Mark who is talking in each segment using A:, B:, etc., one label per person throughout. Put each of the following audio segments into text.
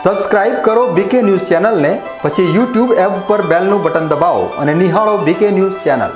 A: Subscribe કરો બીકે news ચેનલને, પછી YouTube એપ પર બેલનું બટન દબાવો અને નિહાળો બીકે ન્યૂઝ ચેનલ।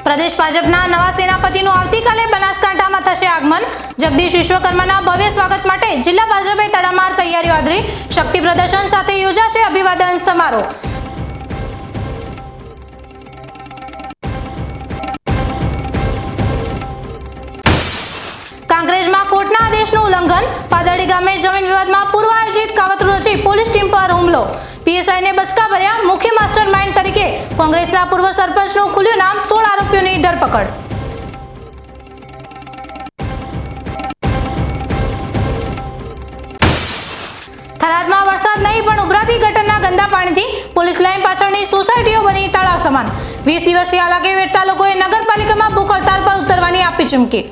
B: प्रदेश भाजपना नवा सेनापतिનું આવતીકાલે બનાસકાંઠામાં થશે આગમન। જગદીશ વિશ્વકર્માના ભવ્ય સ્વાગત માટે જિલ્લા ભાજપે તડામાર તૈયારીઓ આદરી શક્તિ પ્રદર્શન સાથે યોજાશે અભિવાદન સમારોહ। કાંકરેજમાં કોર્ટના આદેશનું ઉલ્લંઘન, પાદરડી ગામે જમીન વિવાદમાં પૂર્વ આયોજિત કાવતરું રચી પોલીસ ટીમ પર હુમલો, પીએસઆઈને બચકા ભર્યા, મુખ્ય માસ્ટરમાઇન્ડ તરીકે કોંગ્રેસના પૂર્વ સરપંચનું ખુલ્યું નામ, 16 આરોપીઓની ધરપકડ। થરાદમાં વરસાદ નહીં પણ ઉભરાતી ગટરના ગંદા પાણીથી પોલીસ લાઇન પાછળની સોસાયટીઓ બની તળાવ સમાન। 20 દિવસથી હાલાકી વેઠતા લોકોએ નગરપાલિકામાં ભૂખ હડતાલ પર ઉતરવાની આપી ચીમકી।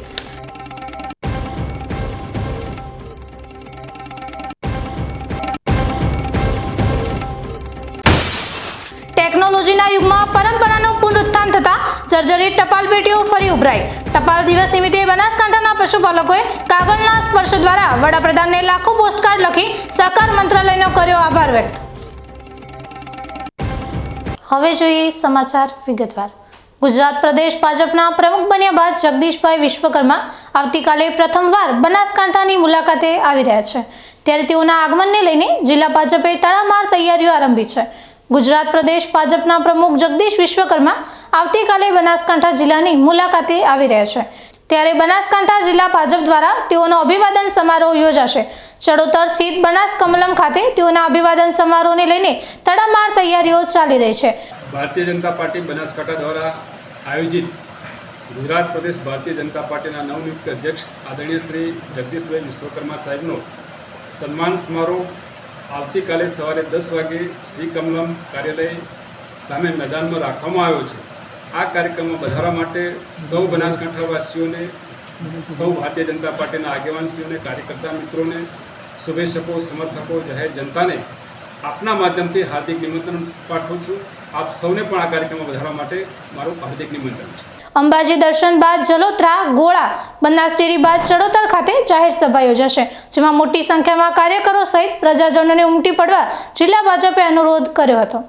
B: ટેકનોલોજીના યુગમાં પરંપરાનું પુનરુત્થાન થતા જર્જરિત ટપાલ પેટીઓ ફરી ઉભરાઈ। ટપાલ દિવસ નિમિત્તે બનાસકાંઠાના પશુપાલકોએ કાગળના સ્પર્શ દ્વારા વડાપ્રધાનને લાખો પોસ્ટકાર્ડ લખી સહકાર મંત્રાલયનો કર્યો આભાર વ્યક્ત। હવે જોઈએ સમાચાર વિગતવાર। ગુજરાત પ્રદેશ ભાજપના પ્રમુખ બન્યા બાદ જગદીશભાઈ વિશ્વકર્મા આવતીકાલે પ્રથમવાર બનાસકાંઠાની મુલાકાતે આવી રહ્યા છે, ત્યારે તેઓના આગમનને લઈને જિલ્લા ભાજપે તડામાર તૈયારીઓ આરંભી છે। ગુજરાત પ્રદેશ ભાજપના પ્રમુખ જગદીશ વિશ્વકર્મા આવતીકાલે બનાસકાંઠા જિલ્લાની મુલાકાતે આવી રહ્યા છે, ત્યારે બનાસકાંઠા જિલ્લા ભાજપ દ્વારા તેઓનો અભિવાદન સમારોહ યોજાશે। ચડોતર સ્થિત બનાસ કમલમ ખાતે તેઓના અભિવાદન સમારોહને લઈને તડામાર તૈયારીઓ ચાલી રહી છે।
C: ભારતીય જનતા પાર્ટી બનાસકાંઠા દ્વારા આયોજિત ગુજરાત પ્રદેશ ભારતીય જનતા પાર્ટીના નવનિયુક્ત અધ્યક્ષ આદરણીય શ્રી જગદીશભાઈ વિશ્વકર્મા સાહેબનો સન્માન સમારોહ આવતીકાલે સવારે 10 વાગે શ્રી કમલમ કાર્યાલય સામે મેદાનમાં રાખવામાં આવ્યો છે। આ કાર્યક્રમમાં વધારવા માટે સૌ બનાસકાંઠાવાસીઓને, સૌ ભારતીય જનતા પાર્ટીના આગેવાનશ્રીઓને, કાર્યકર્તા મિત્રોને, શુભેચ્છકો, સમર્થકો, જાહેર જનતાને આપના માધ્યમથી હાર્દિક નિમંત્રણ પાઠવું છું। આપ સૌને પણ આ કાર્યક્રમમાં વધારવા માટે મારું હાર્દિક નિમંત્રણ છે।
B: અંબાજી દર્શન બાદ જલોત્રા, ગોળા, બનાસ ડેરી બાદ ચડોતર ખાતે જાહેર સભા યોજાશે, જેમાં મોટી સંખ્યામાં કાર્યકરો સહિત પ્રજાજનોને ઉમટી પડવા જિલ્લા ભાજપે અનુરોધ કર્યો હતો।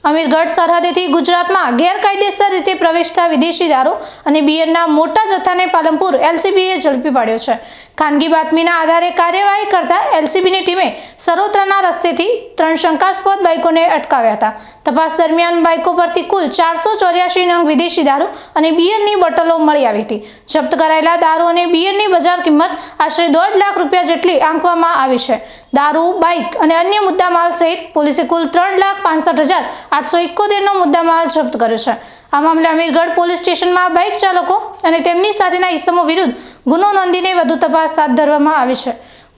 B: અમીરગઢ સરહદેથી ગુજરાતમાં ગેરકાયદેસર રીતે પ્રવેશતા વિદેશી દારૂ અને બિયરના મોટા જથ્થાને પાલનપુર એલસીબીએ ઝડપી પાડ્યો છે। ખાનગી બાતમીના આધારે કાર્યવાહી કરતા એલસીબીની ટીમે સરોત્રાના રસ્તેથી 3 શંકાસ્પદ બાઇકોને અટકાવ્યા હતા। તપાસ દરમિયાન બાઇકો પરથી કુલ 484 નંગ વિદેશી દારૂ અને બિયરની બોટલો મળી આવી હતી। જપ્ત કરાયેલા દારૂ અને બિયરની બજાર કિંમત આશરે 1.5 લાખ રૂપિયા જેટલી આંકવામાં આવી છે। દારૂ, બાઇક અને અન્ય મુદ્દામાલ સહિત પોલીસે કુલ 3,65,871 નો મુદ્દામાલ જપ્ત કર્યો છે। આ મામલે અમીરગઢ પોલીસ સ્ટેશનમાં બાઇક ચાલકો અને તેમની સાથેના ઇસમો વિરુદ્ધ ગુનો નોંધીને વધુ તપાસ હાથ ધરવામાં આવી છે।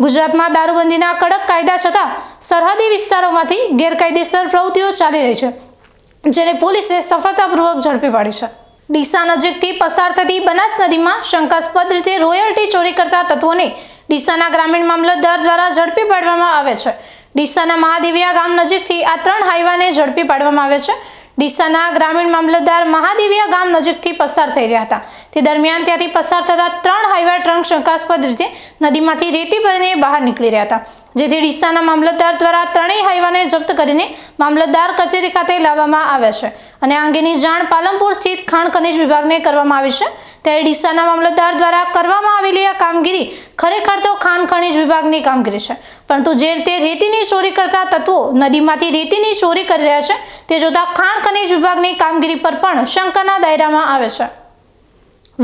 B: ગુજરાતમાં દારૂબંધીના કડક કાયદા છતાં સરહદી વિસ્તારોમાંથી ગેરકાયદેસર પ્રવૃત્તિઓ ચાલી રહી છે, જેને પોલીસે સફળતાપૂર્વક ઝડપી પાડી છે। ડીસા નજીકથી પસાર થતી બનાસ નદીમાં શંકાસ્પદ રીતે રોયલ્ટી ચોરી કરતા તત્વોને ડીસાના ગ્રામીણ મામલતદાર દ્વારા ઝડપી પાડવામાં આવે છે। ડીસાના મહાદેવિયા ગામ નજીકથી આ 3 હાઈવાને ઝડપી પાડવામાં આવે છે। ડીસાના ગ્રામીણ મામલતદાર મહાદેવિયા ગામ નજીકથી પસાર થઈ રહ્યા હતા, તે દરમિયાન ત્યાંથી પસાર થતા 3 હાઈવા ટ્રક શંકાસ્પદ રીતે નદીમાંથી રેતી ભરીને બહાર નીકળી રહ્યા હતા। જેથી ડીસાના મામલતદાર દ્વારા ત્રણેય હાઈવાને જપ્ત કરીને મામલતદાર કચેરી ખાતે લાવવામાં આવ્યા છે અને આ અંગેની જાણ પાલનપુર સ્થિત ખાણ ખનિજ વિભાગને કરવામાં આવી છે। ત્યારે ડીસાના મામલતદાર દ્વારા કરવામાં આવેલી આ કામગીરી ખરેખર તો ખાણ ખનિજ વિભાગની કામગીરી છે, પરંતુ જે રીતે રેતીની ચોરી કરતા તત્વો નદીમાંથી રેતીની ચોરી કરી રહ્યા છે તે જોતા ખાણ ખનિજ વિભાગની કામગીરી પર પણ શંકાના દાયરામાં આવે છે।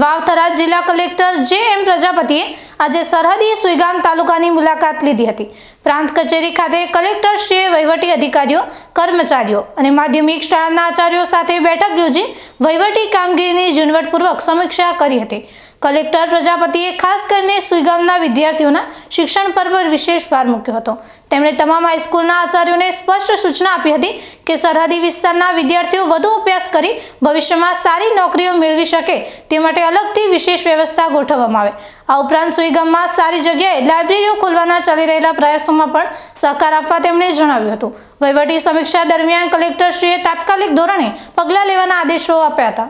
B: વાવ-થરાદ જિલ્લા કલેક્ટર જે.એમ. પ્રજાપતિએ આજે સરહદી સુઈગામ તાલુકાની મુલાકાત લીધી હતી। પ્રાંત કચેરી ખાતે કલેક્ટરશ્રીએ વહીવટી અધિકારીઓ, કર્મચારીઓ અને માધ્યમિક શાળાના આચાર્યો સાથે બેઠક યોજી વહીવટી કામગીરીની ઝીણવટપૂર્વક સમીક્ષા કરી હતી। કલેક્ટર પ્રજાપતિએ ખાસ કરીને સુઈગામના વિદ્યાર્થીઓના શિક્ષણ પર વિશેષ ભાર મૂક્યો હતો। તેમણે તમામ હાઈસ્કૂલના આચાર્યોને સ્પષ્ટ સૂચના આપી હતી કે સરહદી વિસ્તારના વિદ્યાર્થીઓ વધુ અભ્યાસ કરી ભવિષ્યમાં સારી નોકરીઓ મેળવી શકે તે માટે અલગથી વિશેષ વ્યવસ્થા ગોઠવવામાં આવે। આ ઉપરાંત સુઈગામમાં સારી જગ્યાએ લાઇબ્રેરીઓ ખોલવાના ચાલી રહેલા પ્રયાસોમાં પણ સહકાર આપવા તેમણે જણાવ્યું હતું। વહીવટી સમીક્ષા દરમિયાન કલેક્ટરશ્રીએ તાત્કાલિક ધોરણે પગલાં લેવાના આદેશો આપ્યા હતા।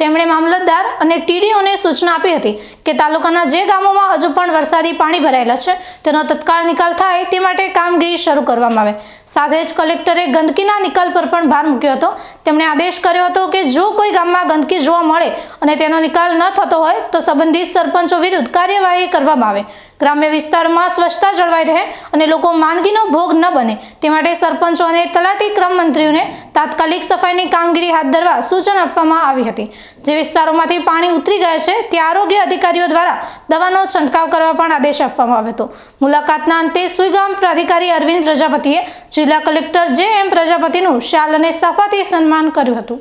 B: તેમણે મામલતદાર અને ટીડીઓને સૂચના આપી હતી કે તાલુકાના જે ગામોમાં હજુ પણ વરસાદી પાણી ભરાયેલા છે તેનો તત્કાળ નિકાલ થાય તે માટે કામગીરી શરૂ કરવામાં આવે। સાથે જ કલેક્ટરે ગંદકીના નિકાલ પર પણ ભાર મૂક્યો હતો। તેમણે આદેશ કર્યો હતો કે જો કોઈ ગામમાં ગંદકી જોવા મળે અને તેનો નિકાલ ન થતો હોય તો સંબંધિત સરપંચો વિરુદ્ધ કાર્યવાહી કરવામાં આવે। ગ્રામ્ય વિસ્તારોમાં સ્વચ્છતા જળવાઈ રહે અને લોકો માંદગીનો ભોગ ન બને તે માટે સરપંચો અને તલાટી ક્રમ મંત્રીઓને તાત્કાલિક સફાઈની કામગીરી હાથ ધરવા સૂચન આપવામાં આવી હતી। જે વિસ્તારોમાંથી પાણી ઉતરી ગયા છે ત્યાં આરોગ્ય અધિકારીઓ દ્વારા દવાનો છંટકાવ કરવા પણ આદેશ આપવામાં આવ્યો હતો। મુલાકાતના અંતે સુઈગામ પ્રાધિકારી અરવિંદ પ્રજાપતિએ જિલ્લા કલેક્ટર જે.એમ. પ્રજાપતિનું શાલ અને સાફાથી સન્માન કર્યું હતું।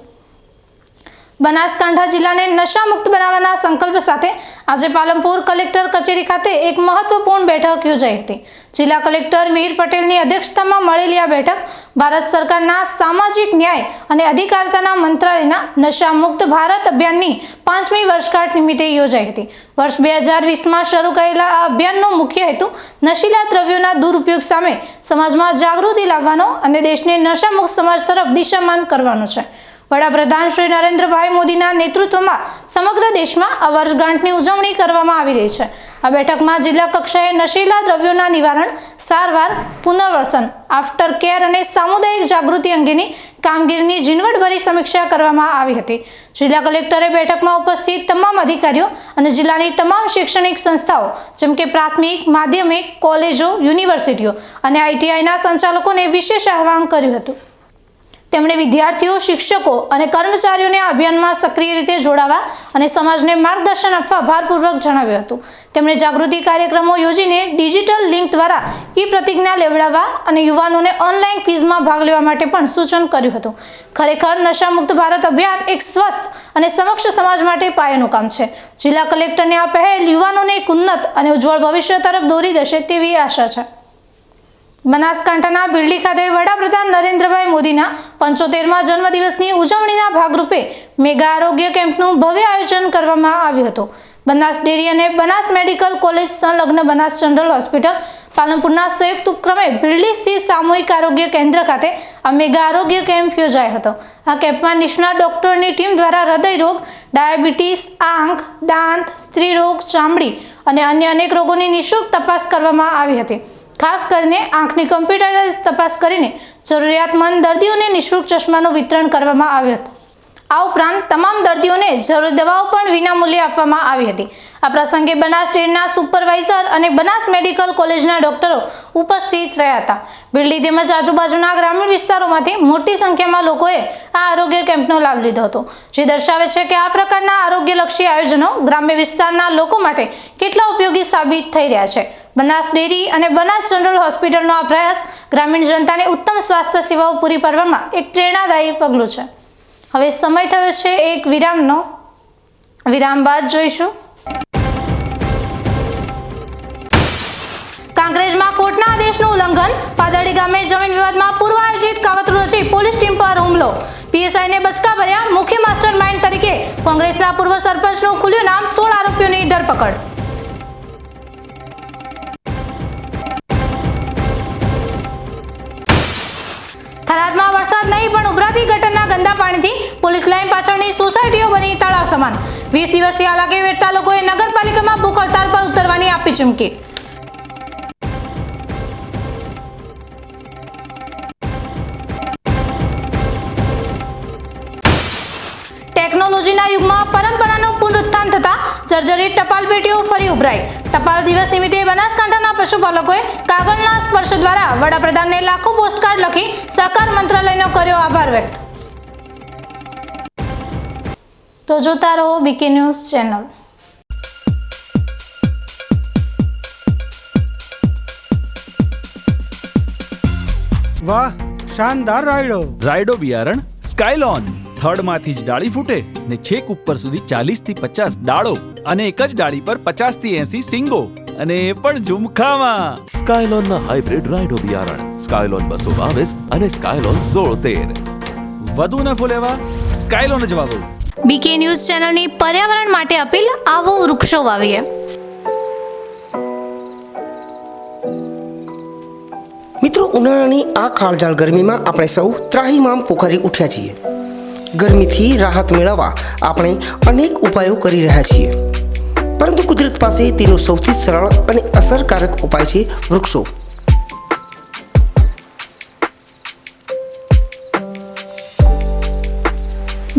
B: બનાસકાંઠા જિલ્લાને નશામુક્ત બનાવવાના સંકલ્પ સાથે આજે પાલનપુર કલેક્ટર કચેરી ખાતે એક મહત્વપૂર્ણ બેઠક યોજાઈ હતી। જિલ્લા કલેક્ટર મિહિર પટેલની અધ્યક્ષતામાં મળેલી આ બેઠક ભારત સરકારના સામાજિક ન્યાય અને અધિકારિતાના મંત્રાલયના નશામુક્ત ભારત અભિયાનની 5મી વર્ષગાંઠ નિમિત્તે યોજાઈ હતી। વર્ષ 2020માં શરૂ કરેલા આ અભિયાનનો મુખ્ય હેતુ નશીલા દ્રવ્યોના દુરુપયોગ સામે સમાજમાં જાગૃતિ લાવવાનો અને દેશને નશામુક્ત સમાજ તરફ દિશામાન કરવાનો છે। વડાપ્રધાન શ્રી નરેન્દ્રભાઈ મોદીના નેતૃત્વમાં સમગ્ર દેશમાં આ વર્ષગાંઠની ઉજવણી કરવામાં આવી રહી છે। આ બેઠકમાં જિલ્લા કક્ષાએ નશીલા દ્રવ્યોના નિવારણ, સારવાર, પુનર્વસન, આફ્ટર કેર અને સામુદાયિક જાગૃતિ અંગેની કામગીરીની ઝીણવટભરી સમીક્ષા કરવામાં આવી હતી। જિલ્લા કલેક્ટરે બેઠકમાં ઉપસ્થિત તમામ અધિકારીઓ અને જિલ્લાની તમામ શૈક્ષણિક સંસ્થાઓ જેમ કે પ્રાથમિક, માધ્યમિક, કોલેજો, યુનિવર્સિટીઓ અને આઈટીઆઈના સંચાલકોને વિશેષ આહ્વાન કર્યું હતું। તેમણે વિદ્યાર્થીઓ, શિક્ષકો અને કર્મચારીઓને આ અભિયાનમાં સક્રિય રીતે જોડાવા અને સમાજને માર્ગદર્શન આપવા ભારપૂર્વક જણાવ્યું હતું। તેમણે જાગૃતિ કાર્યક્રમો યોજીને ડિજિટલ લિંક દ્વારા પ્રતિજ્ઞા લેવડાવવા અને યુવાનોને ઓનલાઈન ક્વિઝમાં ભાગ લેવા માટે પણ સૂચન કર્યું હતું। ખરેખર નશામુક્ત ભારત અભિયાન એક સ્વસ્થ અને સમક્ષ સમાજ માટે પાયાનું કામ છે। જિલ્લા કલેક્ટરની આ પહેલ યુવાનોને એક ઉન્નત અને ઉજ્જવળ ભવિષ્ય તરફ દોરી દેશે તેવી આશા છે। બનાસકાંઠાના બિરડી ખાતે વડાપ્રધાન નરેન્દ્રભાઈ મોદીના 75મા જન્મદિવસની ઉજવણીના ભાગરૂપે મેગા આરોગ્ય કેમ્પનું ભવ્ય આયોજન કરવામાં આવ્યું હતું। બનાસ ડેરી અને બનાસ મેડિકલ કોલેજ સંલગ્ન બનાસ જનરલ હોસ્પિટલ પાલનપુરના સંયુક્ત ઉપક્રમે બિરડી સ્થિત સામૂહિક આરોગ્ય કેન્દ્ર ખાતે આ મેગા આરોગ્ય કેમ્પ યોજાયો હતો। આ કેમ્પમાં નિષ્ણાત ડોક્ટરોની ટીમ દ્વારા હૃદય રોગ, ડાયાબિટીસ, આંખ, દાંત, સ્ત્રી રોગ, ચામડી અને અન્ય અનેક રોગોની નિઃશુલ્ક તપાસ કરવામાં આવી હતી। ખાસ કરીને આંખની કમ્પ્યુટરાઇઝ તપાસ કરીને જરૂરિયાતમંદ દર્દીઓને નિઃશુલ્ક ચશ્માનું વિતરણ કરવામાં આવ્યું હતું। આ ઉપરાંત તમામ દર્દીઓને જરૂરી દવાઓ પણ વિનામૂલ્યે આપવામાં આવી હતી। આ પ્રસંગે બનાસ ડેરીના સુપરવાઇઝર અને બનાસ મેડિકલ કોલેજના ડોક્ટરો ઉપસ્થિત રહ્યા હતા। બિરડી તેમજ આજુબાજુના ગ્રામીણ વિસ્તારોમાંથી મોટી સંખ્યામાં લોકોએ આ આરોગ્ય કેમ્પનો લાભ લીધો હતો, જે દર્શાવે છે કે આ પ્રકારના આરોગ્યલક્ષી આયોજનો ગ્રામ્ય વિસ્તારના લોકો માટે કેટલા ઉપયોગી સાબિત થઈ રહ્યા છે। બનાસ ડેરી અને બનાસ જનરલ હોસ્પિટલનો આ પ્રયાસ ગ્રામીણ જનતાને ઉત્તમ સ્વાસ્થ્ય સેવાઓ પૂરી પાડવામાં એક પ્રેરણાદાયી પગલું છે। હવે સમય થયો છે એક વિરામનો। વિરામ બાદ જોઈશું કાંકરેજમાં કોર્ટના આદેશનું ઉલ્લંઘન, પાદરડી ગામે જમીન વિવાદમાં પૂર્વ આયોજિત કાવતરું રચી પોલીસ ટીમ પર હુમલો, પીએસઆઈને બચકા ભર્યા, મુખ્ય માસ્ટર માઇન્ડ તરીકે કોંગ્રેસના પૂર્વ સરપંચનું ખુલ્યું નામ, 16 આરોપીઓની ધરપકડ। થરાદમાં વરસાદ નહીં પણ ઉભરાતી ગટરના ગંદા પાણીથી પોલીસ લાઇન પાછળની સોસાયટીઓ બની તળાવ સમાન। 20 દિવસથી હાલાકી વેઠતા લોકોએ નગરપાલિકામાં ભૂખ હડતાલ પર ઉતરવાની આપી ચીમકી। પરંપરાનું પુનરુત્થાન થતા જર્જરિત ટપાલ પેટીઓ ફરી ઉભરાઈ. ટપાલ દિવસ નિમિત્તે બનાસકાંઠાના પશુપાલકોએ કાગળના સ્પર્શ દ્વારા વડાપ્રધાનને લાખો પોસ્ટકાર્ડ લખી સહકાર મંત્રાલયનો કર્યો આભાર વ્યક્ત. તો જોતા રહો બીકે ન્યૂઝ ચેનલ.
D: વાહ, શાનદાર રાયડો
E: બિયારણ સ્કાયલોન. થડમાંથી જ ડાળી ફૂટે ને છેક ઉપર સુધી 40 થી 50 ડાળો અને એક જ ડાળી પર 50 થી 80 સિંગો અને એ પણ ઝુમખામાં.
F: સ્કાયલોનના હાઇબ્રિડ રાઇડો બિયારણ સ્કાયલોન 222 અને સ્કાયલોન 1613.
E: વધુ નફો લેવા સ્કાયલોન જ વાવો.
B: બીકે ન્યૂઝ ચેનલની પર્યાવરણ માટે અપીલ: આવો વૃક્ષો વાવીએ.
G: મિત્રો, ઉનાળાની આ કાળઝાળ ગરમીમાં આપણે સૌ ત્રાહિમામ પોખરી ઉઠ્યા છીએ. ગરમીથી રાહત મેળવવા આપણે અનેક ઉપાયો કરી રહ્યા છીએ, પરંતુ કુદરત પાસે તેનો સૌથી સરળ અને અસરકારક ઉપાય છે વૃક્ષો.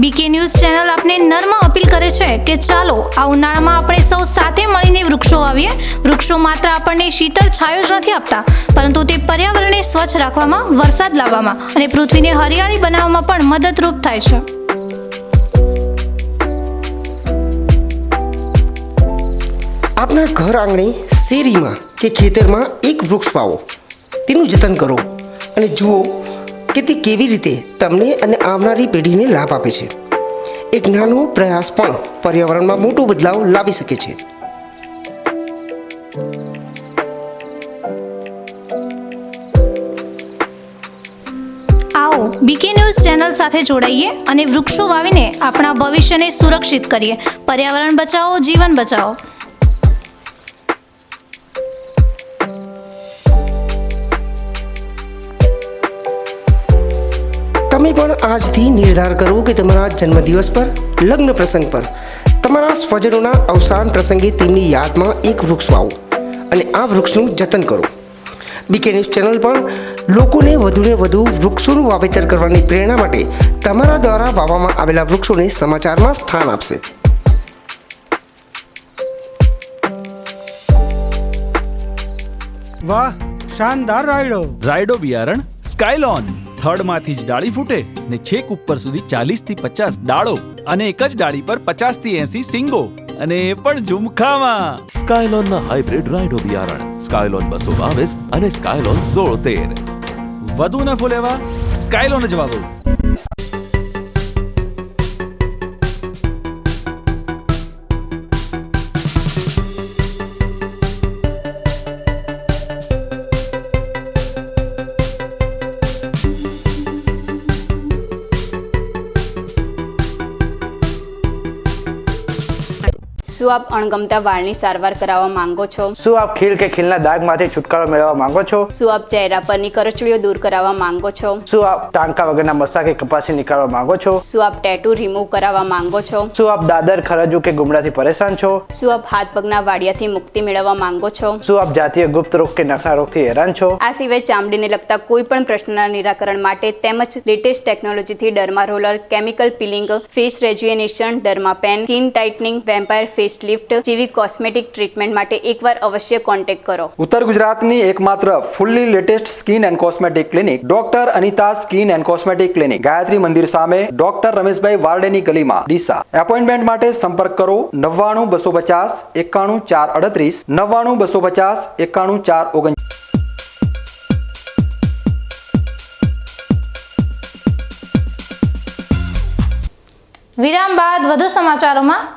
B: બીકે ન્યૂઝ ચેનલ આપને નર્મ અપીલ કરે છે કે ચાલો આ ઉનાળામાં આપણે સૌ સાથે મળીને વૃક્ષો વાવીએ. વૃક્ષો માત્ર આપણને શીતળ છાયો જ નથી આપતા, પરંતુ તે પર્યાવરણને સ્વચ્છ રાખવામાં, વરસાદ લાવવામાં અને પૃથ્વીને હરિયાળી બનાવવામાં પણ મદદરૂપ થાય છે.
G: આપના ઘર આંગણે, શેરીમાં કે ખેતરમાં એક વૃક્ષ વાવો, તેનું જતન કરો અને જુઓ કે તે કેવી રીતે તમને અને આવનારી પેઢીને લાભ આપે છે. એક નાનો પ્રયાસ પણ પર્યાવરણમાં મોટો બદલાવ લાવી શકે છે.
B: આવો બીકે ન્યૂઝ ચેનલ સાથે જોડાઈએ અને વૃક્ષો વાવીને આપણા ભવિષ્યને સુરક્ષિત કરીએ. પર્યાવરણ બચાવો, જીવન બચાવો.
G: તમે પણ આજથી નિર્ધાર કરો કે તમારા જન્મદિવસ પર, લગ્ન પ્રસંગ પર, તમારા સ્વજનોના અવસાન પ્રસંગે તેમની યાદમાં એક વૃક્ષ વાવો અને આ વૃક્ષનું જતન કરો. બીકે ન્યૂઝ ચેનલ પણ લોકોને વધુને વધુ વૃક્ષોનું વાવેતર કરવાની પ્રેરણા માટે તમારા દ્વારા વાવવામાં આવેલા વૃક્ષોને સમાચારમાં સ્થાન આપશે.
D: વાહ, શાનદાર
E: રાયડો બિયારણ સ્કાયલોન. થડમાંથી જ ડાળી ફૂટે ને છેક ઉપર સુધી 40 થી 50 ડાળો અને એક જ ડાળી પર 50 થી 80 સિંગો અને એ પણ ઝુમખામાં.
F: સ્કાયલોનના હાઇબ્રિડ રાઇડો બિયારણ સ્કાયલોન 222 અને સ્કાયલોન 1613.
E: વધુ નફો લેવા સ્કાયલોન જ વાવો.
H: શું આપ અણગમતા વાળની સારવાર કરાવવા માંગો છો?
I: શું આપ ખીલ કે ખીલના દાગમાંથી છુટકારો મેળવવા માંગો છો?
H: શું આપ ચહેરા પરની કરચલીઓ દૂર કરાવવા માંગો છો?
I: શું આપ ટાંકા વગરના મસા કે કપાસી નીકાળવા માંગો છો?
H: શું આપ ટેટુ રિમૂવ કરાવવા માંગો છો?
I: શું આપ દાદર, ખરજુ કે ગુમડાથી પરેશાન છો?
H: શું આપ હાથ પગના વાડિયાથી મુક્તિ મેળવવા માંગો છો?
I: શું આપ જાતીય ગુપ્ત રોગ કે નખના રોગથી હેરાન છો?
H: આ સિવાય ચામડીને લગતા કોઈ પણ પ્રશ્નના નિરાકરણ માટે તેમજ લેટેસ્ટ ટેકનોલોજીથી derma roller, chemical peeling, face rejuvenation, derma pen, skin tightening, vampire face lift જેવી કોસ્મેટિક ટ્રીટમેન્ટ માટે એકવાર અવશ્ય કોન્ટેક્ટ કરો.
A: ઉત્તર ગુજરાતની એકમાત્ર fully latest skin and cosmetic clinic doctor Anita skin and cosmetic clinic, Gayatri Mandir સામે, ડોક્ટર રમેશભાઈ વારડેની ગલીમાં, ડીસા. એપોઇન્ટમેન્ટ માટે સંપર્ક કરો 99 250 91 438, 99 250 91 439.
B: વિરામ બાદ વધુ સમાચારોમાં.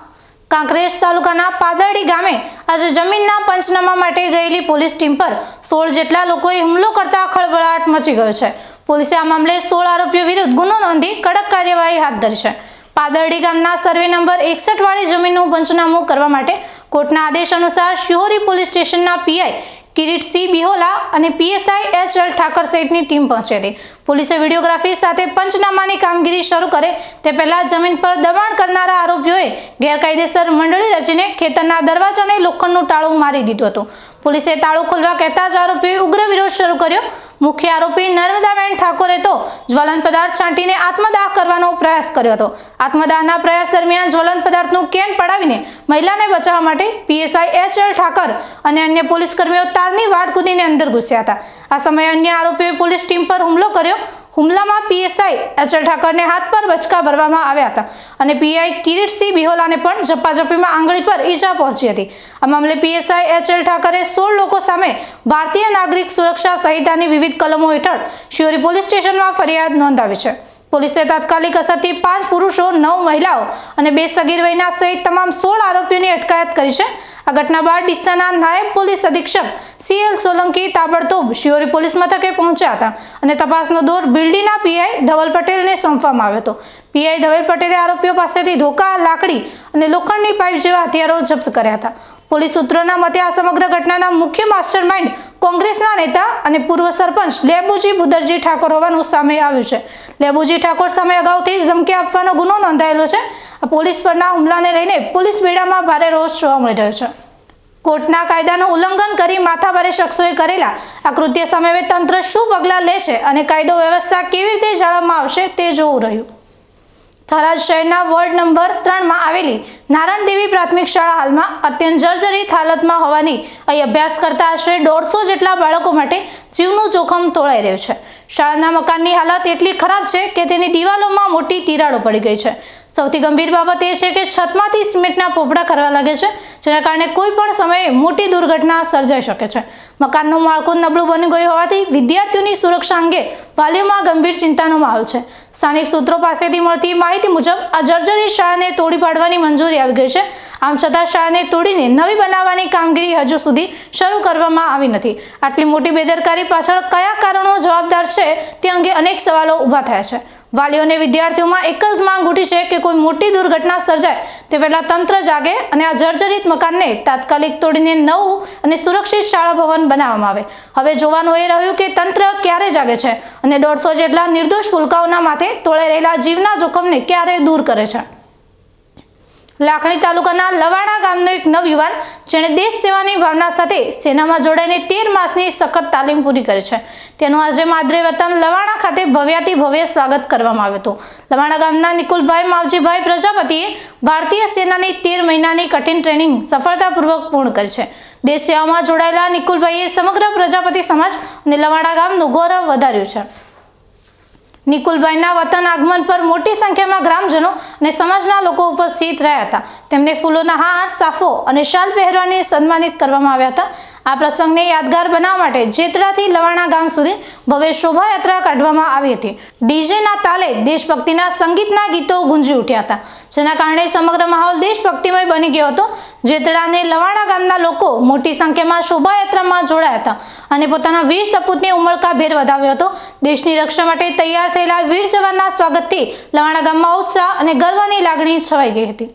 B: કાંકરેજ તાલુકાના પાદરડી ગામે આજે જમીનના પંચનામા માટે ગયેલી પોલીસ ટીમ પર 16 જેટલા લોકોએ હુમલો કરતા ખળભળાટ મચી ગયો છે. પોલીસે આ મામલે 16 આરોપીઓ વિરુદ્ધ ગુનો નોંધી કડક કાર્યવાહી હાથ ધરી છે. પાદરડી ગામના સર્વે નંબર 61 વાળી જમીનનું પંચનામું કરવા માટે કોર્ટના આદેશ અનુસાર શિહોરી પોલીસ સ્ટેશનના પીઆઈ કિરીટસિંહ બિહોલા અને પીએસઆઈ એચ.એલ. ઠાકર સહિતની ટીમ પહોંચી હતી. પોલીસે વિડીયોગ્રાફી સાથે પંચનામાની કામગીરી શરૂ કરે તે પહેલા જમીન પર દબાણ કરનારા આરોપીઓએ ગેરકાયદેસર મંડળી રચીને ખેતરના દરવાજાને લોખંડનું તાળું મારી દીધું હતું. પોલીસે તાળું ખોલવા કહેતા જ આરોપીઓએ ઉગ્ર વિરોધ શરૂ કર્યો. મુખ્ય આરોપી નર્મદાબેન ઠાકોરે તો જ્વલંત પદાર્થ છાંટીને આત્મદાહ કરવાનો પ્રયાસ કર્યો હતો. આત્મદાહના પ્રયાસ દરમિયાન જ્વલંત પદાર્થનું કેન પડાવીને મહિલાને બચાવવા માટે પીએસઆઈ એચ.એલ. ઠાકર અને અન્ય પોલીસ કર્મીઓ તારની વાડ કૂદીને અંદર ઘૂસ્યા હતા. આ સમયે અન્ય આરોપીઓએ પોલીસ ટીમ પર હુમલો કર્યો. હુમલામાં પીએસઆઈ એચ.એલ. ઠાકરને હાથ પર બચકા ભરવામાં આવ્યા હતા અને પીઆઈ કિરીટસિંહ બિહોલાને પણ ઝપાઝપીમાં આંગળી પર ઈજા પહોંચી હતી. આ મામલે પીએસઆઈ એચ.એલ. ઠાકરે 16 લોકો સામે ભારતીય નાગરિક સુરક્ષા સંહિતાની વિવિધ કલમો હેઠળ શિયોરી પોલીસ સ્ટેશનમાં ફરિયાદ નોંધાવી છે. પોલીસે તાત્કાલિક અસરથી 5 પુરુષો, 9 મહિલાઓ અને 2 સગીર વયના સહિત તમામ 16 આરોપીઓની અટકાયત કરી છે. આ ઘટના બાદ ડીસાના નાયબ પોલીસ અધિક્ષક CL સોલંકી તાબડતોબ શિયોરી પોલીસ મથકે પહોંચ્યા હતા અને તપાસનો દોર બિલ્ડીના પીઆઈ ધવલ પટેલને સોંપવામાં આવ્યો હતો. પીઆઈ ધવલ પટેલે આરોપીઓ પાસેથી ધોકા, લાકડી અને લોખંડની પાઇપ જેવા હથિયારો જપ્ત કર્યા હતા. પોલીસ સૂત્રોના મતે આ સમગ્ર ઘટનાના મુખ્ય માસ્ટરમાઇન્ડ કોંગ્રેસના નેતા અને પૂર્વ સરપંચ લેબુજી બુદરજી ઠાકોર હોવાનું સામે આવ્યું છે. લેબુજી ઠાકોર સામે અગાઉથી જ ધમકી આપવાનો ગુનો નોંધાયેલો છે. આ પોલીસ પરના હુમલાને લઈને પોલીસ બેડામાં ભારે રોષ જોવા મળી રહ્યો છે. કોર્ટના કાયદાનું ઉલ્લંઘન કરી માથાભારે શખ્સોએ કરેલા આ કૃત્ય સામે હવે તંત્ર શું પગલાં લે છે અને કાયદો વ્યવસ્થા કેવી રીતે જાળવવામાં આવશે તે જોવું રહ્યું. થરાદ શહેરના વોર્ડ નંબર 3માં આવેલી નારાયણદેવી પ્રાથમિક શાળા હાલમાં અત્યંત જર્જરિત હાલતમાં હોવાની અહીં અભ્યાસ કરતા આશરે 150 જેટલા બાળકો માટે જીવનું જોખમ તોળાઈ રહ્યું છે. શાળાના મકાનની હાલત એટલી ખરાબ છે કે તેની દિવાલોમાં મોટી તિરાડો પડી ગઈ છે. સૌથી ગંભીર બાબત એ છે કે છતમાંથી સિમેન્ટના પોપડા કરવા લાગે છે, જેના કારણે કોઈ પણ સમયે મોટી દુર્ઘટના સર્જાઈ શકે છે. મકાનનું માળખું નબળું બની ગયું હોવાથી વિદ્યાર્થીઓની સુરક્ષા અંગે વાલીઓમાં ગંભીર ચિંતાનો માહોલ છે. સ્થાનિક સૂત્રો પાસેથી મળતી માહિતી મુજબ આ જર્જરિત શાળાને તોડી પાડવાની મંજૂરી આવી ગઈ છે. આમ છતાં શાળાને તોડીને નવી બનાવવાની કામગીરી હજુ સુધી શરૂ કરવામાં આવી નથી. આટલી મોટી બેદરકારી પાછળ કયા કારણો જવાબદાર છે તે અંગે અનેક સવાલો ઊભા થયા છે. વાલીઓ અને વિદ્યાર્થીઓમાં એક જ માંગ ઉઠી છે કે કોઈ મોટી દુર્ઘટના સર્જાય તે પહેલા તંત્ર જાગે અને આ જર્જરિત મકાનને તાત્કાલિક તોડીને નવું અને સુરક્ષિત શાળા ભવન બનાવવામાં આવે. હવે જોવાનું એ રહ્યું કે તંત્ર ક્યારે જાગે છે અને 150 જેટલા નિર્દોષ ભૂલકાઓના માથે તોળાઈ રહેલા જીવના જોખમને ક્યારે દૂર કરે છે. લાખણી તાલુકાના લવાણા ગામનો એક નવયુવાન જેણે દેશ સેવાની ભાવના સાથે સેનામાં જોડાઈને 13 માસની સખત તાલીમ પૂરી કરી છે, તેનું આજે માદરે વતન લવાણા ખાતે ભવ્યાતિ ભવ્ય સ્વાગત કરવામાં આવ્યું હતું. લવાણા ગામના નિકુલભાઈ માવજીભાઈ પ્રજાપતિએ ભારતીય સેનાની 13 મહિનાની કઠિન ટ્રેનિંગ સફળતાપૂર્વક પૂર્ણ કરી છે. દેશ સેવામાં જોડાયેલા નિકુલભાઈએ સમગ્ર પ્રજાપતિ સમાજ અને લવાણા ગામનું ગૌરવ વધાર્યું છે. નિકુલભાઈના વતન આગમન પર મોટી સંખ્યામાં ગ્રામજનો અને સમાજના લોકો ઉપસ્થિત રહ્યા હતા. તેમને ફૂલોના હાર, સાફો અને શાલ પહેરવાની સન્માનિત કરવામાં આવ્યા હતા. આ પ્રસંગને યાદગાર બનાવવા માટે જેતરાથી લવાણા ગામ સુધી ભવ્ય શોભાયાત્રા કાઢવામાં આવી હતી. ડીજેના તાલે દેશભક્તિના સંગીતના ગીતો ગુંજી ઉઠ્યા હતા, જેના કારણે સમગ્ર માહોલ દેશભક્તિમય બની ગયો હતો. જેતરા અને લવાણા ગામના લોકો મોટી સંખ્યામાં શોભાયાત્રામાં જોડાયા હતા અને પોતાના વીર સપૂતને ઉમળકાભેર વધાવ્યો હતો. દેશની રક્ષા માટે તૈયાર થયેલા વીર જવાનના સ્વાગતથી લવાણા ગામમાં ઉત્સાહ અને ગર્વની લાગણી છવાઈ ગઈ હતી.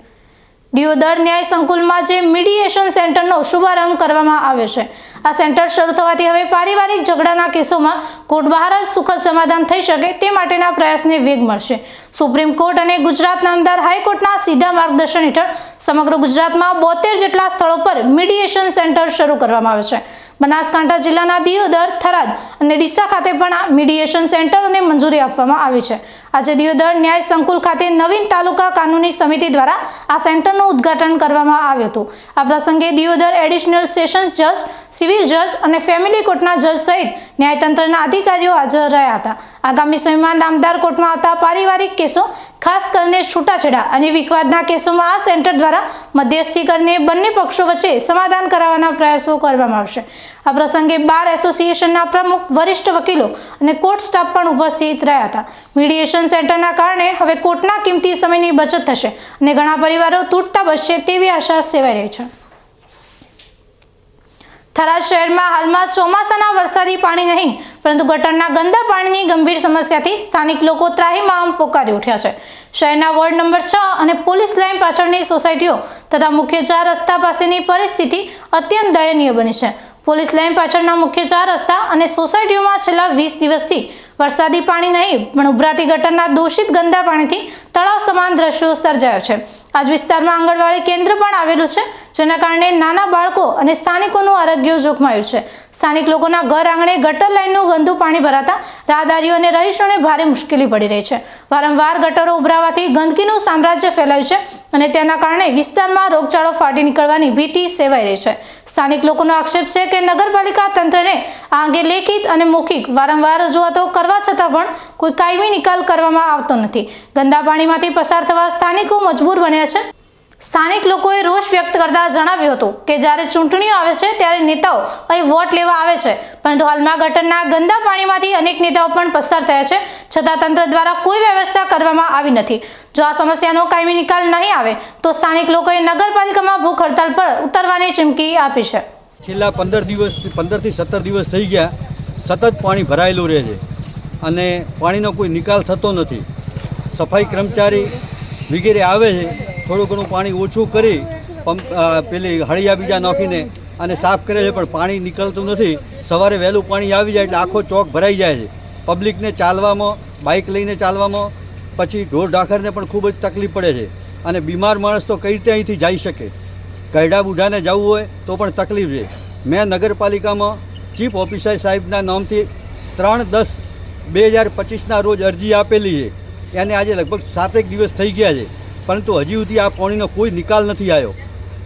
B: દિયોદર ન્યાય સંકુલમાં જે મીડિયેશન સેન્ટરનો શુભારંભ કરવામાં આવ્યો છે. આ સેન્ટર શરૂ થવાથી હવે પારિવારિક ઝઘડાના કેસોમાં કોર્ટ બહાર જ સુખદ સમાધાન થઈ શકે તે માટેના પ્રયાસને વેગ મળશે. સુપ્રીમ કોર્ટ અને ગુજરાત નામદાર હાઈકોર્ટના સીધા માર્ગદર્શન હેઠળ સમગ્ર ગુજરાતમાં 72 જેટલા સ્થળો પર મીડિયેશન સેન્ટર શરૂ કરવામાં આવે છે. બનાસકાંઠા જિલ્લાના દિયોદર, થરાદ અને ડીસા ખાતે પણ આ મીડિયેશન સેન્ટરોને મંજૂરી આપવામાં આવી છે. આજે દિયોદર ન્યાય સંકુલ ખાતે નવીન તાલુકા કાનૂની સમિતિ દ્વારા આ સેન્ટરનું ઉદ્ઘાટન કરવામાં આવ્યું હતું. આ પ્રસંગે દિયોદર એડિશનલ સેશન્સ જજ, સિવિલ જજ અને ફેમિલી કોર્ટના જજ સહિત ન્યાયતંત્રના અધિકારીઓ હાજર રહ્યા હતા. આગામી સમયમાં નામદાર કોર્ટમાં આવતા પારિવારિક કેસો, ખાસ કરીને છૂટાછેડા અને વિવાદના કેસોમાં આ સેન્ટર દ્વારા મધ્યસ્થી કરીને બંને પક્ષો વચ્ચે સમાધાન કરાવવાના પ્રયાસો કરવામાં આવશે. આ પ્રસંગે બાર એસોસિએશનના પ્રમુખ, વરિષ્ઠ વકીલો અને કોર્ટ સ્ટાફ પણ ઉપસ્થિત રહ્યા હતા. મીડિયેશન સેન્ટરના કારણે હવે કોર્ટના કિંમતી સમયની બચત થશે અને ઘણા પરિવારો તૂટતા બચશે તેવી આશા સેવાઈ રહી છે. થરાદ શહેરમાં હાલમાં ચોમાસાના વરસાદી પાણી નહીં પરંતુ ગટરના ગંદા પાણીની ગંભીર સમસ્યાથી સ્થાનિક લોકો ત્રાહિમામ પોકારી ઉઠ્યા છે. શહેરના વોર્ડ નંબર 6 અને પોલીસ લાઇન પાછળની સોસાયટીઓ તથા મુખ્ય 4 રસ્તા પાસેની પરિસ્થિતિ અત્યંત દયનીય બની છે. પોલીસ લાઇન પાછળના મુખ્ય 4 રસ્તા અને સોસાયટીઓમાં છેલ્લા 20 દિવસથી વરસાદી પાણી નહીં પણ ઉભરાતી ગટરના દૂષિત ગંદા પાણીથી તળાવ સમાન દ્રશ્યો સર્જાયો છે. આજ વિસ્તારમાં આંગણવાડી કેન્દ્ર પણ આવેલું છે, જેના કારણે નાના બાળકો અને સ્થાનિકોનું આરોગ્ય જોખમાયું છે. સ્થાનિક લોકોના ઘર આંગણે ગટર લાઇનનું ગંદુ પાણી ભરાતા રાહદારીઓ અને રહીશોને ભારે મુશ્કેલી પડી રહી છે. વારંવાર ગટરો ઉભરાવાથી ગંદકીનું સામ્રાજ્ય ફેલાયું છે અને તેના કારણે વિસ્તારમાં રોગચાળો ફાટી નીકળવાની ભીતિ સેવાઈ રહી છે. સ્થાનિક લોકોનો આક્ષેપ છે કે નગરપાલિકા તંત્રને આ અંગે લેખિત અને મૌખિક વારંવાર રજૂઆતો કરવા છતાં પણ કોઈ કાયમી નિકાલ કરવામાં આવતો નથી. ગંદા પાણીમાંથી પસાર થવા સ્થાનિકો મજબૂર બન્યા છે. સ્થાનિક લોકોએ રોષ વ્યક્ત કરતા જણાવ્યું હતું કે જ્યારે ચૂંટણીઓ આવે છે ત્યારે નેતાઓ અહીં વોટ લેવા આવે છે, પરંતુ હાલમાં ગટરના ગંદા પાણીમાંથી અનેક નેતાઓ પણ પસાર થયા છે, છતાં તંત્ર દ્વારા કોઈ વ્યવસ્થા કરવામાં આવી નથી. જો આ સમસ્યાનો કાયમી નિકાલ નહીં આવે તો સ્થાનિક લોકોએ નગરપાલિકામાં ભૂખ હડતાલ પર ઉતરવાની ચીમકી આપી છે.
J: છેલ્લા 15થી 17 દિવસ થઈ ગયા સતત પાણી ભરાયેલું રહે છે અને પાણીનો કોઈ નિકાલ થતો નથી. સફાઈ કર્મચારી વગેરે આવે છે, થોડું ઘણું પાણી ઓછું કરી પેલી હળિયા બીજા નાખીને અને સાફ કરે છે, પણ પાણી નીકળતું નથી. સવારે વહેલું પાણી આવી જાય એટલે આખો ચોક ભરાઈ જાય છે. પબ્લિકને ચાલવામાં, બાઇક લઈને ચાલવામાં, પછી ઢોર ઢાંખરને પણ ખૂબ જ તકલીફ પડે છે અને બીમાર માણસ તો કઈ રીતે અહીંથી જઈ શકે? ગયડા બુઢાને જવું હોય તો પણ તકલીફ છે. મેં નગરપાલિકામાં ચીફ ઓફિસર સાહેબના નામથી 3/10/2025ના રોજ અરજી આપેલી છે. એને આજે લગભગ 7 દિવસ થઈ ગયા છે, પરંતુ હજી સુધી આ પાણીનો કોઈ નિકાલ નથી આવ્યો.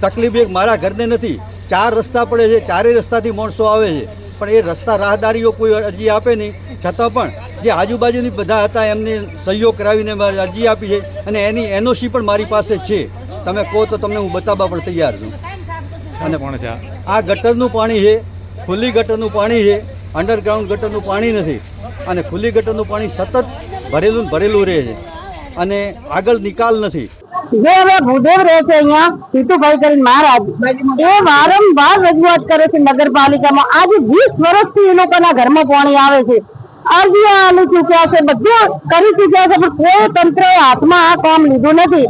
J: તકલીફ એક મારા ઘરને નથી, 4 રસ્તા પડે છે, 4 રસ્તાથી માણસો આવે છે, પણ એ રસ્તા રાહદારીઓ કોઈ અરજી આપે નહીં. છતાં પણ જે આજુબાજુની બધા હતા એમને સહયોગ કરાવીને મારી અરજી આપી છે અને એની એનઓસી પણ મારી પાસે છે. તમે કહો તો તમને હું બતાવવા પણ તૈયાર છું. અને આ ગટરનું પાણી છે, ખુલ્લી ગટરનું પાણી છે, અંડરગ્રાઉન્ડ ગટરનું પાણી નથી. અને ખુલ્લી ગટરનું પાણી સતત ભરેલું રહે છે અને આગળ નિકાલ નથી.
K: જે હવે ભૂદેવ રહે છે અહીંયા સીતુભાઈ કરીને મહારાજ, એ વારંવાર રજૂઆત કરે છે નગરપાલિકામાં. આજે 20 વર્ષથી એ લોકોના ઘરમાં પાણી આવે છે, અરજીઓ આલી ચૂક્યા છે, બધું કરી ચૂક્યા છે, પણ કોઈ તંત્રએ હાથમાં આ કામ લીધું નથી.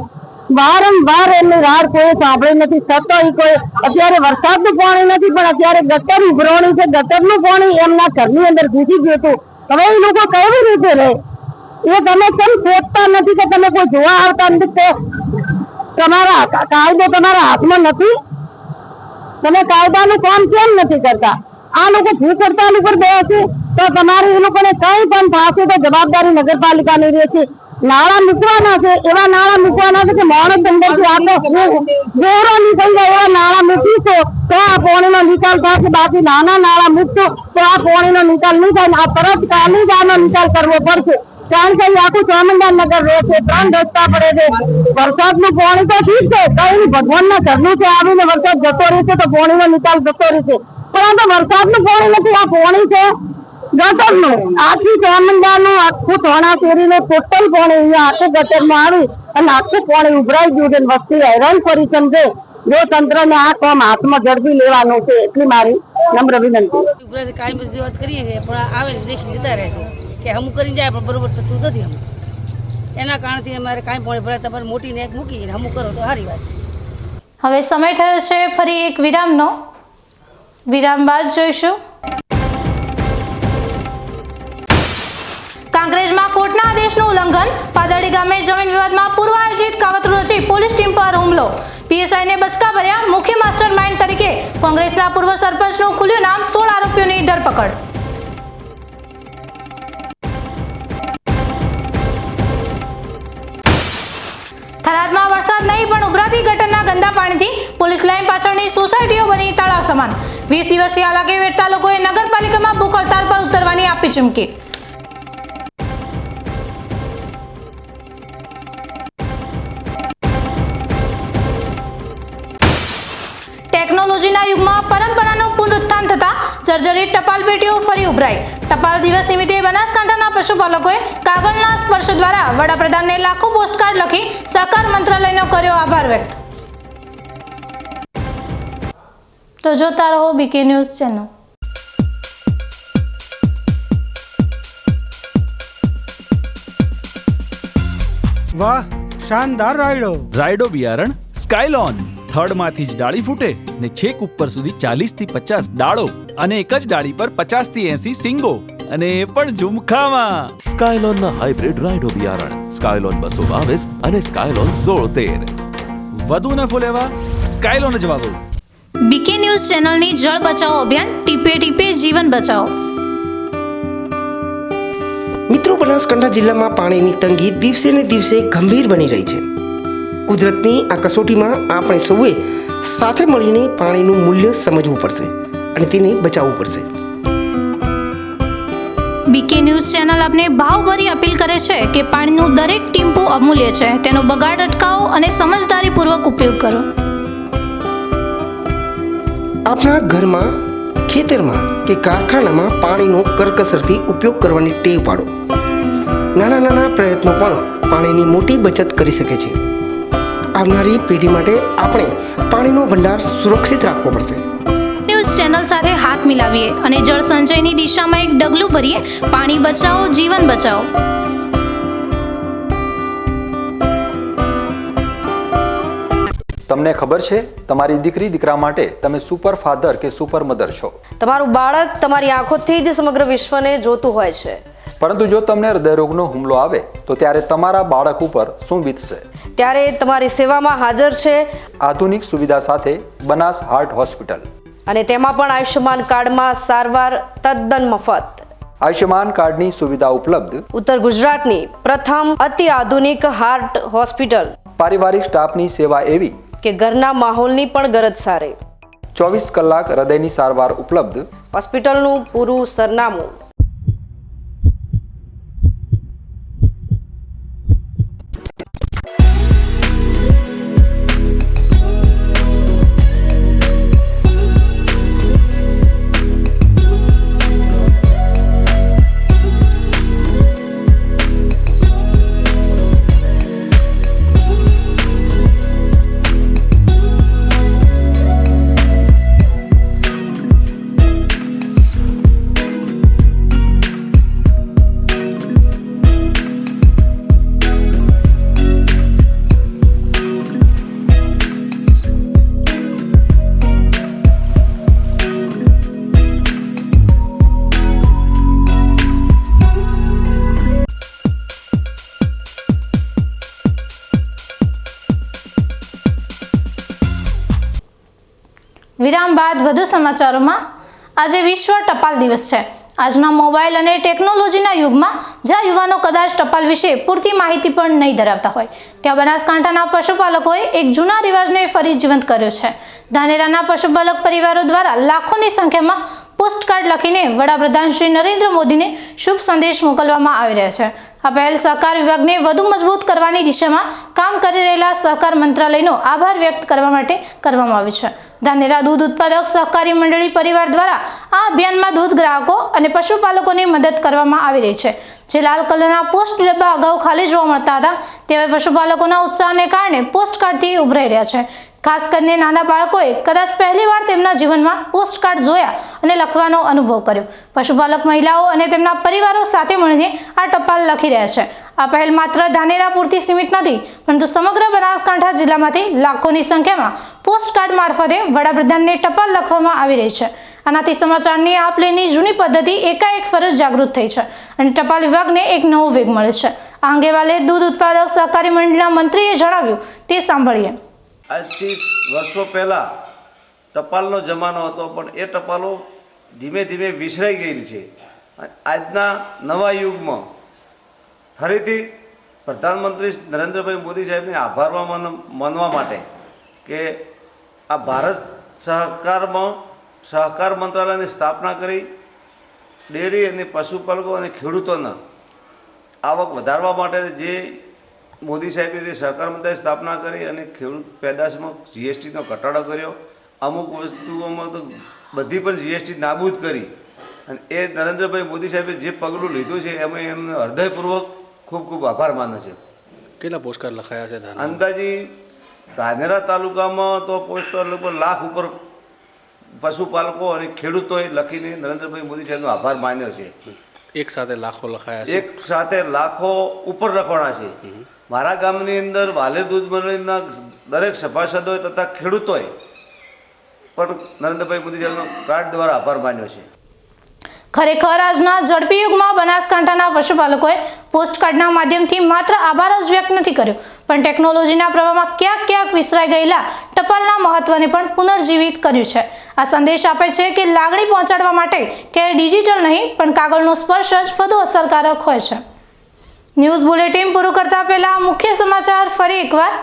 K: વારંવાર એમની રાડ કોઈ સાંભળી નથી. છતાં કોઈ અત્યારે વરસાદનું પાણી નથી, પણ અત્યારે ગટર ઉભરાણી છે, ગટરનું પાણી એમના ઘરની અંદર ઘૂસી ગયું હતું. હવે એ લોકો કેવી રીતે રહે એ તમે કેમ શોધતા નથી કે તમે કોઈ જોવા આવતા નથી? તમારા કાયદો તમારા હાથમાં નથી, તમે કાયદાનું કામ કેમ નથી કરતા? આ લોકો ભૂખ હડતાલ ઉપર બેસે તો તમારે એ લોકોને કઈ પણ થશે તો જવાબદારી નગરપાલિકાની રહેશે. નાળા મૂકવાના છે, એવા નાળા મૂકવાના છે કે માણસ અંદરથી આખો ગોરો નીકળી જાય એવા નાળા મૂકીશો તો આ પાણીનો નિકાલ થશે. બાકી નાના નાળા મૂકશો તો આ પાણીનો નિકાલ નહીં થાય. આ તરત કાલે જ આનો નિકાલ કરવો પડશે, કારણ કે આખું ચામુંડાનગર રહે છે, 3 રસ્તા પડે છે. વરસાદનું પાણી તો ઠીક છે, કઈ ભગવાનના ઘરનું છે, આવીને વરસાદ જતો રહેશે તો પાણીનો નિકાલ જતો રહેશે, પરંતુ વરસાદનું પાણી નથી, આ પાણી છે ગટરનું. આખી ચામુંડાનું આખું થોણા શેરીનું ટોટલ પાણી અહીંયા આખું ગટરમાં આવી અને આખું પાણી ઉભરાઈ ગયું છે. વસ્તી હેરાન પરેશાન છે. જો તંત્રને આ કામ હાથમાં ઝડપી લેવાનું છે એટલી મારી નમ્ર વિનંતી.
L: કાયમ વાત કરીએ છીએ પણ આવે દેખી જતા રહે છે કે હમું કરી જાય પણ બરોબર થતું નથી. એના કારણથી અમારે કાંઈ પાણી ભરાય તમારે મોટી નેટ મૂકીને હમું કરો તો સારી વાત છે.
B: હવે સમય થયો છે ફરી એક વિરામનો. વિરામ બાદ જોઈશું. કાંકરેજમાં કોર્ટના આદેશનું ઉલ્લંઘન. પાદરડી ગામે જમીન વિવાદમાં પૂર્વ આયોજિત કાવતરું રચી પોલીસ ટીમ પર હુમલો. પીએસઆઈને બચકા ભર્યા. મુખ્ય માસ્ટર માઇન્ડ તરીકે કોંગ્રેસના પૂર્વ સરપંચનું ખુલ્યું નામ. 16 આરોપીઓની ધરપકડ. થરાદમાં વરસાદ નહીં પણ ઉભરાતી ગટરના ગંદા પાણીથી પોલીસ લાઈન પાછળની સોસાયટીઓ બની તળાવ સમાન. 20 દિવસથી હાલાકી વેઠતા લોકોએ નગરપાલિકામાં ભૂખ હડતાલ પર ઉતરવાની આપી ચીમકી. ટેકનોલોજીના યુગમાં પરંપરાનું પુનરુત્થાન થતા જર્જરિત ટપાલ પેટીઓ ફરી ઉભરાઈ. ટપાલ દિવસ નિમિત્તે બનાસકાંઠાના પશુપાલકોએ કાગળના સ્પર્શ દ્વારા વડાપ્રધાનને લાખો પોસ્ટકાર્ડ લખી સહકાર મંત્રાલયનો કર્યો આભાર વ્યક્ત. તો જોતા રહો બીકે ન્યૂઝ ચેનલ.
D: વાહ, શાનદાર રાયડો.
E: રાયડો બિયારણ સ્કાયલોન. થડમાંથી જ ડાળી ફૂટે ને છેક ઉપર સુધી 40 થી 50 ડાળો અને એક જ ડાળી પર 50 થી 80 સિંગો. અને એ પણ ઝુમખામાં.
F: સ્કાયલોનના હાઇબ્રિડ રાઇડો બિયારણ સ્કાયલોન 222 અને સ્કાયલોન 1613.
E: વધુ નફો લેવા સ્કાયલોન જ વાપરો.
B: બીકે ન્યૂઝ ચેનલની જળ બચાવો અભિયાન ટીપે ટીપે જીવન બચાવો.
G: મિત્રો, બનાસકાંઠા જિલ્લામાં પાણીની તંગી દિવસે ને દિવસે ગંભીર બની રહી છે. કુદરતની આ કસોટીમાં આપણે સૌએ સાથે મળીને પાણીનું મૂલ્ય સમજવું પડશે અને તેને બચાવવું પડશે.
B: બીકે ન્યૂઝ ચેનલ આપને ભાવભરી અપીલ કરે છે કે પાણીનું દરેક ટીમ્પું અમૂલ્ય છે. તેનો બગાડ અટકાવો અને સમજદારીપૂર્વક ઉપયોગ કરો.
G: આપણા ઘરમાં, ખેતરમાં કે કારખાનામાં પાણીનો કરકસરથી ઉપયોગ કરવાની ટેવ પાડો. નાના નાના પ્રયત્નો પણ પાણીની મોટી બચત કરી શકે છે. આવનારી પેઢી માટે આપણે પાણીનો ભંડાર સુરક્ષિત રાખવો પડશે.
B: ન્યૂઝ ચેનલ સાથે હાથ મિલાવીએ અને જળ સંચયની દિશામાં એક ડગલું ભરીએ. પાણી બચાવો, જીવન બચાવો.
A: તમને ખબર છે તમારી દીકરી દીકરા માટે તમે સુપર ફાધર કે સુપર મધર છો.
M: તમારું બાળક તમારી આંખોથી જ સમગ્ર વિશ્વને જોતું હોય છે.
A: પરંતુ જો તમને હૃદયરોગનો હુમલો આવે તો ત્યારે તમારા બાળક ઉપર શું વીતશે?
M: ત્યારે તમારી સેવામાં હાજર છે
A: આધુનિક સુવિધા સાથે બનાસ હાર્ટ હોસ્પિટલ,
M: અને તેમાં પણ આયુષ્યમાન કાર્ડમાં સારવાર તદ્દન મફત.
A: આયુષ્યમાન કાર્ડની સુવિધા ઉપલબ્ધ.
M: ઉત્તર ગુજરાતની પ્રથમ અતિ આધુનિક હાર્ટ હોસ્પિટલ.
A: પારિવારિક સ્ટાફની સેવા એવી
M: કે ઘરના માહોલની પણ ગરજ સારે.
A: 24 કલાક હૃદયની સારવાર ઉપલબ્ધ.
M: હોસ્પિટલનું પૂરું સરનામું.
B: વિરામ બાદ વધુ સમાચારોમાં. આજે વિશ્વ ટપાલ દિવસ છે. આજના મોબાઈલ અને ટેકનોલોજીના યુગમાં જ્યાં યુવાનો કદાચ ટપાલ વિશે પૂરતી માહિતી પણ નહીં ધરાવતા હોય, ત્યાં બનાસકાંઠાના પશુપાલકોએ એક જૂના રિવાજને ફરી જીવંત કર્યો છે. ધાનેરાના પશુપાલક પરિવારો દ્વારા લાખોની સંખ્યામાં પોસ્ટકાર્ડ લખીને વડાપ્રધાન શ્રી નરેન્દ્ર મોદીને શુભ સંદેશ મોકલવામાં આવી રહ્યા છે. આ પહેલ સહકાર વિભાગને વધુ મજબૂત કરવાની દિશામાં કામ કરી રહેલા સહકાર મંત્રાલયનો આભાર વ્યક્ત કરવા માટે કરવામાં આવ્યું છે. ધાનેરા દૂધ ઉત્પાદક સહકારી મંડળી પરિવાર દ્વારા આ અભિયાનમાં દૂધ ગ્રાહકો અને પશુપાલકોની મદદ કરવામાં આવી રહી છે. જે લાલ કલરના પોસ્ટ ડબ્બા અગાઉ ખાલી જોવા મળતા હતા, તે હવે પશુપાલકોના ઉત્સાહને કારણે પોસ્ટકાર્ડથી ઉભરાઈ રહ્યા છે. ખાસ કરીને નાના બાળકોએ કદાચ પહેલીવાર તેમના જીવનમાં પોસ્ટકાર્ડ જોયા અને લખવાનો અનુભવ કર્યો. પશુપાલક મહિલાઓ અને તેમના પરિવારો સાથે મળીને આ ટપાલ લખી રહ્યા છે. આ પહેલ માત્ર ધાનેરા પૂરતી સીમિત નથી, પરંતુ સમગ્ર બનાસકાંઠા જિલ્લામાંથી લાખોની સંખ્યામાં પોસ્ટકાર્ડ મારફતે વડાપ્રધાનને ટપાલ લખવામાં આવી રહી છે. આનાથી સમાચારની આપ-લેની જૂની પદ્ધતિ એકાએક ફરી જાગૃત થઈ છે અને ટપાલ વિભાગને એક નવો વેગ મળ્યો છે. આ અંગે વાલે દૂધ ઉત્પાદક સહકારી મંડળીના મંત્રીએ જણાવ્યું, તે સાંભળીએ.
N: આજથી વર્ષો પહેલાં ટપાલનો જમાનો હતો, પણ એ ટપાલો ધીમે ધીમે વિસરાઈ ગયેલી છે. આજના નવા યુગમાં ફરીથી પ્રધાનમંત્રી નરેન્દ્રભાઈ મોદી સાહેબને આભાર માનવા માટે કે આ ભારત સહકાર મંત્રાલયની સ્થાપના કરી ડેરી અને પશુપાલકો અને ખેડૂતોના આવક વધારવા માટે જે મોદી સાહેબે જે સહકાર મંત્રાલયની સ્થાપના કરી અને ખેડૂત પેદાશમાં જીએસટીનો ઘટાડો કર્યો. અમુક વસ્તુઓમાં તો બધી પણ જીએસટી નાબૂદ કરી. અને એ નરેન્દ્રભાઈ મોદી સાહેબે જે પગલું લીધું છે એમાં એમને હૃદયપૂર્વક ખૂબ ખૂબ આભાર માને છે.
O: કેટલા પોસ્ટકાર્ડ લખાયા છે?
N: અંદાજી ધાનેરા તાલુકામાં તો પોસ્ટર લગભગ લાખ ઉપર પશુપાલકો અને ખેડૂતોએ લખીને નરેન્દ્રભાઈ મોદી સાહેબનો આભાર માન્યો છે.
O: એક સાથે લાખો લખાયા છે?
N: એક સાથે લાખો ઉપર લખવાના છે. મારા ગામની અંદર વાલેર દૂધ મંડળીના દરેક સભાસદોએ તથા ખેડૂતોએ પણ નરેન્દ્રભાઈ મોદી સાહેબનો કાર્ડ દ્વારા આભાર માન્યો છે.
B: ખરેખર આજના ઝડપી યુગમાં બનાસકાંઠાના પશુપાલકોએ પોસ્ટકાર્ડના માધ્યમથી માત્ર આભાર જ વ્યક્ત નથી કર્યો, પણ ટેકનોલોજીના પ્રવાહમાં ક્યાંક વિસરાઈ ગયેલા ટપાલના મહત્વને પણ પુનર્જીવિત કર્યું છે. આ સંદેશ આપે છે કે લાગણી પહોંચાડવા માટે કે ડિજિટલ નહીં પણ કાગળનો સ્પર્શ જ વધુ અસરકારક હોય છે. ન્યૂઝ બુલેટિન પૂરું કરતા પહેલા મુખ્ય સમાચાર ફરી એકવાર.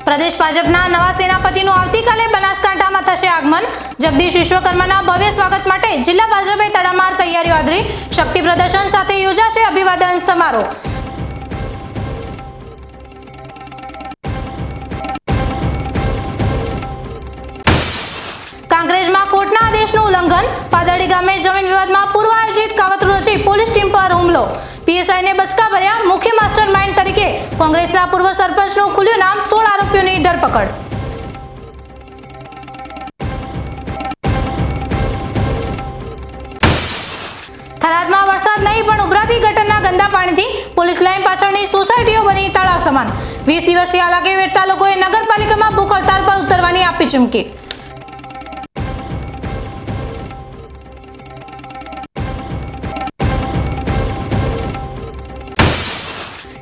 B: પ્રદેશ ભાજપના નવા સેનાપતિનું આવતીકાલે બનાસકાંઠામાં થશે આગમન. જગદીશ વિશ્વકર્માના ભવ્ય સ્વાગત માટે જિલ્લા ભાજપે તડામાર તૈયારીઓ આદરી. શક્તિ પ્રદર્શન સાથે યોજાશે અભિવાદન સમારોહ. કાંકરેજમાં કોર્ટના આદેશનું ઉલ્લંઘન. પાદરડી ગામે જમીન વિવાદમાં પૂર્વ આયોજિત કાવતરું રચી પોલીસ ટીમ પર હુમલો. પીએસઆઈને બચકા ભર્યા. મુખ્ય માસ્ટર માઇન્ડ તરીકે કોંગ્રેસના પૂર્વ સરપંચનું ખુલ્યું નામ. 16 આરોપીઓની ધરપકડ. થરાદમાં વરસાદ નહીં પણ ઉભરાતી ગટરના ગંદા પાણીથી પોલીસ લાઈન પાછળની સોસાયટીઓ બની તળાવ સમાન. 20 દિવસથી હાલાકી વેઠતા લોકોએ નગરપાલિકામાં ભૂખ હડતાળ પર ઉતરવાની આપી ચીમકી.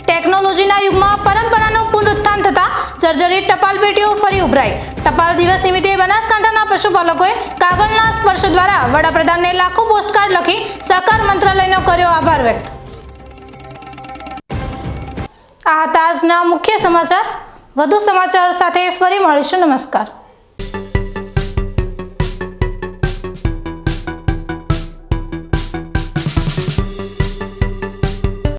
B: ટેકનોલોજીના યુગમાં પરંપરાનું પુનરુત્થાન થતા જર્જરિત ટપાલ પેટીઓ ફરી ઉભરાઈ. ટપાલ દિવસ નિમિત્તે બનાસકાંઠાના પશુપાલકોએ કાગળના સ્પર્શ દ્વારા વડાપ્રધાનને લાખો પોસ્ટકાર્ડ લખી સહકાર મંત્રાલયનો કર્યો આભાર વ્યક્ત. આ હતા આજના મુખ્ય સમાચાર. વધુ સમાચાર સાથે ફરી મળીશું. નમસ્કાર.